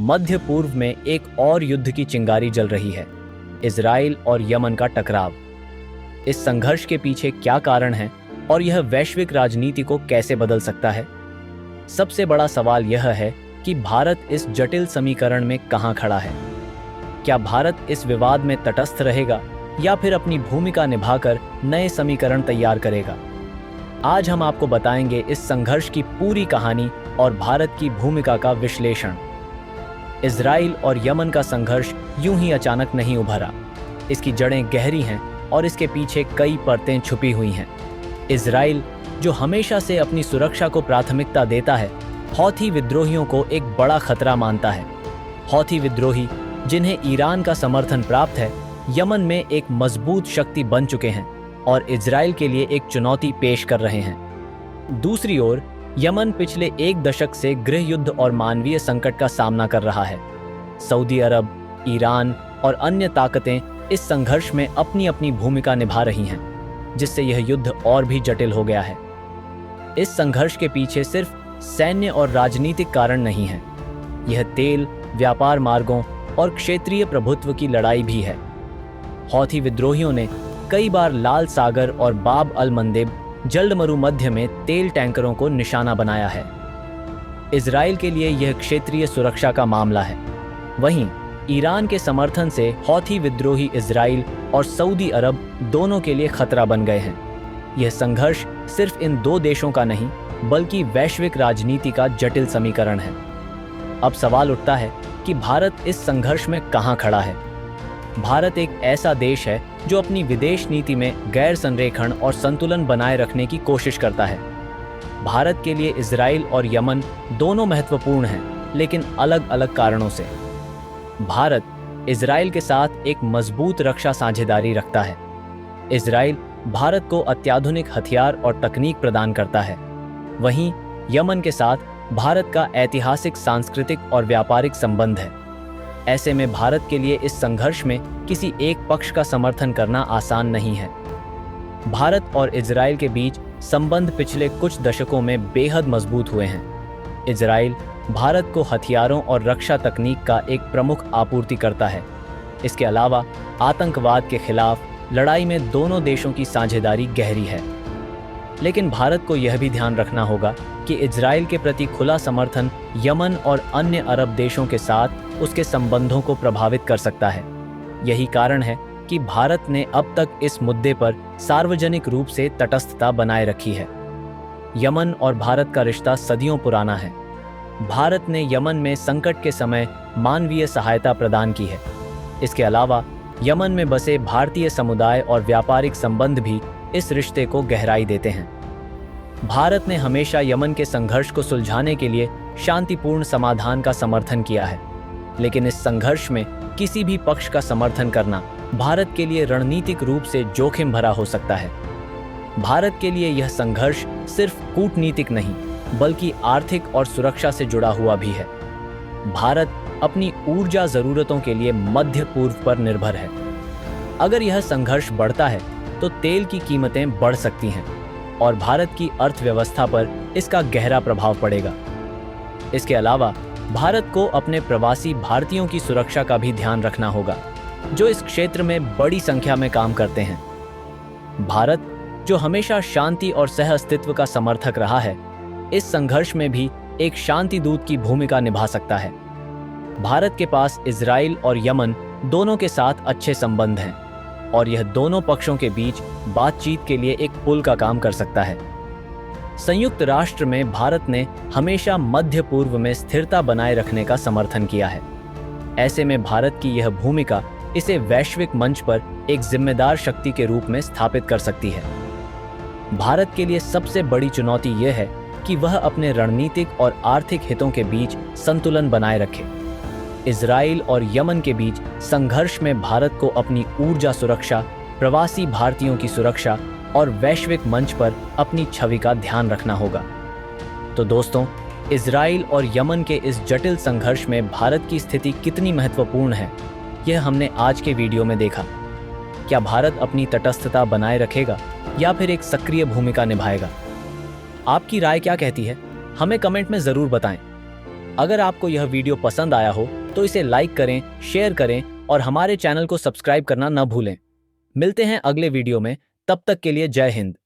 मध्य पूर्व में एक और युद्ध की चिंगारी जल रही है, इजराइल और यमन का टकराव। इस संघर्ष के पीछे क्या कारण है और यह वैश्विक राजनीति को कैसे बदल सकता है? सबसे बड़ा सवाल यह है कि भारत इस जटिल समीकरण में कहां खड़ा है। क्या भारत इस विवाद में तटस्थ रहेगा या फिर अपनी भूमिका निभाकर नए समीकरण तैयार करेगा? आज हम आपको बताएंगे इस संघर्ष की पूरी कहानी और भारत की भूमिका का विश्लेषण। इजराइल और यमन का संघर्ष यूं ही अचानक नहीं उभरा। इसकी जड़ें गहरी हैं और इसके पीछे कई परतें छुपी हुई हैं। इजराइल, जो हमेशा से अपनी सुरक्षा को प्राथमिकता देता है, हौथी विद्रोहियों को एक बड़ा खतरा मानता है। हौथी विद्रोही, जिन्हें ईरान का समर्थन प्राप्त है, यमन में एक मजबूत शक्ति बन चुके हैं और इजराइल के लिए एक चुनौती पेश कर रहे हैं। दूसरी ओर यमन पिछले एक दशक से गृह युद्ध और मानवीय संकट का सामना कर रहा है। सऊदी अरब, ईरान और अन्य ताकतें इस संघर्ष में अपनी अपनी भूमिका निभा रही हैं, जिससे यह युद्ध और भी जटिल हो गया है। इस संघर्ष के पीछे सिर्फ सैन्य और राजनीतिक कारण नहीं है। यह तेल, व्यापार मार्गों और क्षेत्रीय प्रभुत्व की लड़ाई भी है। हौथी विद्रोहियों ने कई बार लाल सागर और बाब अल मंदेब जलमरु मध्य में तेल टैंकरों को निशाना बनाया है। इजराइल के लिए यह क्षेत्रीय सुरक्षा का मामला है। वहीं ईरान के समर्थन से हौथी विद्रोही इजराइल और सऊदी अरब दोनों के लिए खतरा बन गए हैं। यह संघर्ष सिर्फ इन दो देशों का नहीं, बल्कि वैश्विक राजनीति का जटिल समीकरण है। अब सवाल उठता है कि भारत इस संघर्ष में कहां खड़ा है। भारत एक ऐसा देश है जो अपनी विदेश नीति में गैर संरेखण और संतुलन बनाए रखने की कोशिश करता है। भारत के लिए इजराइल और यमन दोनों महत्वपूर्ण हैं, लेकिन अलग अलग कारणों से। भारत इजराइल के साथ एक मजबूत रक्षा साझेदारी रखता है। इजराइल भारत को अत्याधुनिक हथियार और तकनीक प्रदान करता है। वहीं यमन के साथ भारत का ऐतिहासिक, सांस्कृतिक और व्यापारिक संबंध है। ऐसे में भारत के लिए इस संघर्ष में किसी एक पक्ष का समर्थन करना आसान नहीं है। भारत और इजराइल के बीच संबंध पिछले कुछ दशकों में बेहद मजबूत हुए हैं। इजराइल भारत को हथियारों और रक्षा तकनीक का एक प्रमुख आपूर्तिकर्ता है। इसके अलावा आतंकवाद के खिलाफ लड़ाई में दोनों देशों की साझेदारी गहरी है। लेकिन भारत को यह भी ध्यान रखना होगा कि इजराइल के प्रति खुला समर्थन यमन और अन्य अरब देशों के साथ उसके संबंधों को प्रभावित कर सकता है। यही कारण है कि भारत ने अब तक इस मुद्दे पर सार्वजनिक रूप से तटस्थता बनाए रखी है। यमन और भारत का रिश्ता सदियों पुराना है। भारत ने यमन में संकट के समय मानवीय सहायता प्रदान की है। इसके अलावा यमन में बसे भारतीय समुदाय और व्यापारिक संबंध भी इस रिश्ते को गहराई देते हैं। भारत ने हमेशा यमन के संघर्ष को सुलझाने के लिए शांतिपूर्ण समाधान का समर्थन किया है, लेकिन इस संघर्ष में किसी भी पक्ष का समर्थन करना भारत के लिए रणनीतिक रूप से जोखिम भरा हो सकता है। भारत के लिए यह संघर्ष सिर्फ कूटनीतिक नहीं, बल्कि आर्थिक और सुरक्षा से जुड़ा हुआ भी है। भारत अपनी ऊर्जा जरूरतों के लिए मध्य पूर्व पर निर्भर है। अगर यह संघर्ष बढ़ता है तो तेल की कीमतें बढ़ सकती हैं और भारत की अर्थव्यवस्था पर इसका गहरा प्रभाव पड़ेगा। इसके अलावा भारत को अपने प्रवासी भारतीयों की सुरक्षा का भी ध्यान रखना होगा, जो इस क्षेत्र में बड़ी संख्या में काम करते हैं। भारत, जो हमेशा शांति और सह-अस्तित्व का समर्थक रहा है, इस संघर्ष में भी एक शांति दूत की भूमिका निभा सकता है। भारत के पास इजराइल और यमन दोनों के साथ अच्छे संबंध हैं और यह दोनों पक्षों के बीच बातचीत के लिए एक पुल का काम कर सकता है। संयुक्त राष्ट्र में भारत ने हमेशा मध्य पूर्व में स्थिरता बनाए रखने का समर्थन किया है। ऐसे में भारत की यह भूमिका इसे वैश्विक मंच पर एक जिम्मेदार शक्ति के रूप में स्थापित कर सकती है। भारत के लिए सबसे बड़ी चुनौती यह है कि वह अपने रणनीतिक और आर्थिक हितों के बीच संतुलन बनाए रखे। इजराइल और यमन के बीच संघर्ष में भारत को अपनी ऊर्जा सुरक्षा, प्रवासी भारतीयों की सुरक्षा और वैश्विक मंच पर अपनी छवि का ध्यान रखना होगा। तो दोस्तों, इजराइल और यमन के इस जटिल संघर्ष में भारत की स्थिति कितनी महत्वपूर्ण है, यह हमने आज के वीडियो में देखा। क्या भारत अपनी तटस्थता बनाए रखेगा या फिर एक सक्रिय भूमिका निभाएगा? आपकी राय क्या कहती है? हमें कमेंट में ज़रूर बताएं। अगर आपको यह वीडियो पसंद आया हो तो इसे लाइक करें, शेयर करें और हमारे चैनल को सब्सक्राइब करना न भूलें। मिलते हैं अगले वीडियो में, तब तक के लिए जय हिंद।